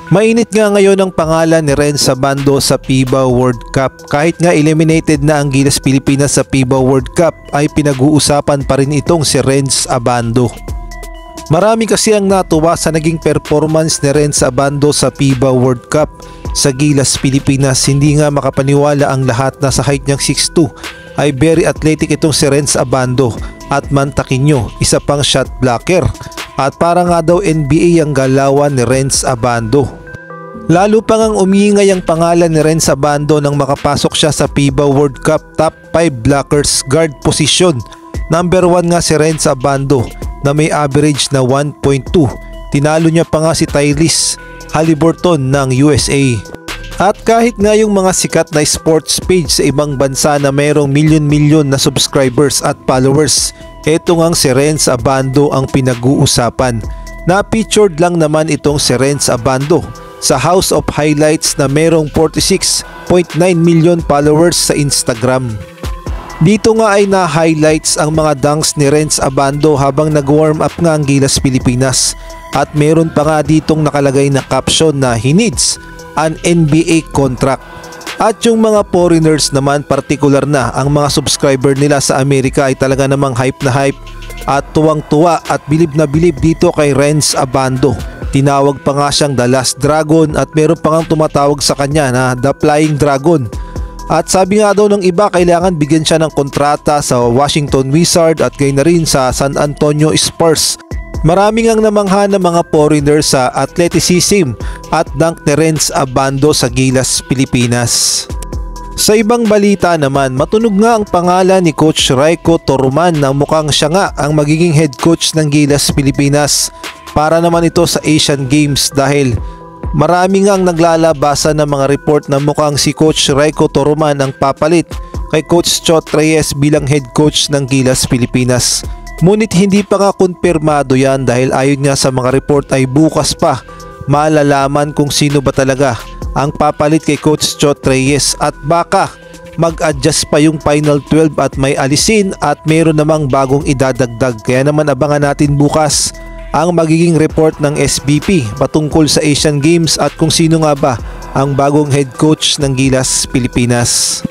Mainit nga ngayon ang pangalan ni Renz Abando sa FIBA World Cup. Kahit nga eliminated na ang Gilas Pilipinas sa FIBA World Cup ay pinag-uusapan pa rin itong si Renz Abando. Marami kasi ang natuwa sa naging performance ni Renz Abando sa FIBA World Cup sa Gilas Pilipinas. Hindi nga makapaniwala ang lahat na sa height niyang 6'2" ay very athletic itong si Renz Abando at mantakinyo, isa pang shot blocker. At para nga daw NBA ang galawan ni Renz Abando. Lalo pa ngang umiingay ang pangalan ni Renz Abando nang makapasok siya sa FIBA World Cup top 5 blockers guard position. Number 1 nga si Renz Abando na may average na 1.2. Tinalo niya pa nga si Tyrese Haliburton ng USA. At kahit nga yung mga sikat na sports page sa ibang bansa na mayroong milyon-milyon na subscribers at followers, eto ngang si Renz Abando ang pinag-uusapan. Na-featured lang naman itong si Renz Abando sa House of Highlights na mayroong 46.9 million followers sa Instagram. Dito nga ay na-highlights ang mga dunks ni Renz Abando habang nag-warm up nga ang Gilas Pilipinas. At meron pa nga ditong nakalagay na caption na he needs an NBA contract. At yung mga foreigners naman, partikular na ang mga subscriber nila sa Amerika ay talaga namang hype na hype at tuwang-tuwa at bilib na bilib dito kay Renz Abando. Tinawag pa nga siyang The Last Dragon at meron pa nga tumatawag sa kanya na The Flying Dragon. At sabi nga daw ng iba, kailangan bigyan siya ng kontrata sa Washington Wizards at gayon na rin sa San Antonio Spurs. Maraming ang namangha ng mga foreigners sa athleticism at dunk ni Renz Abando sa Gilas Pilipinas. Sa ibang balita naman, matunog nga ang pangalan ni Coach Raiko Torman na mukhang siya nga ang magiging head coach ng Gilas Pilipinas para naman ito sa Asian Games dahil marami nga ang naglalabasan ng mga report na mukhang si Coach Raiko Torman ang papalit kay Coach Chot Reyes bilang head coach ng Gilas Pilipinas. Ngunit hindi pa nga kumpirmado yan dahil ayon nga sa mga report ay bukas pa malalaman kung sino ba talaga ang papalit kay Coach Chot Reyes at baka mag-adjust pa yung Final 12 at may alisin at meron namang bagong idadagdag. Kaya naman abangan natin bukas ang magiging report ng SBP patungkol sa Asian Games at kung sino nga ba ang bagong head coach ng Gilas Pilipinas.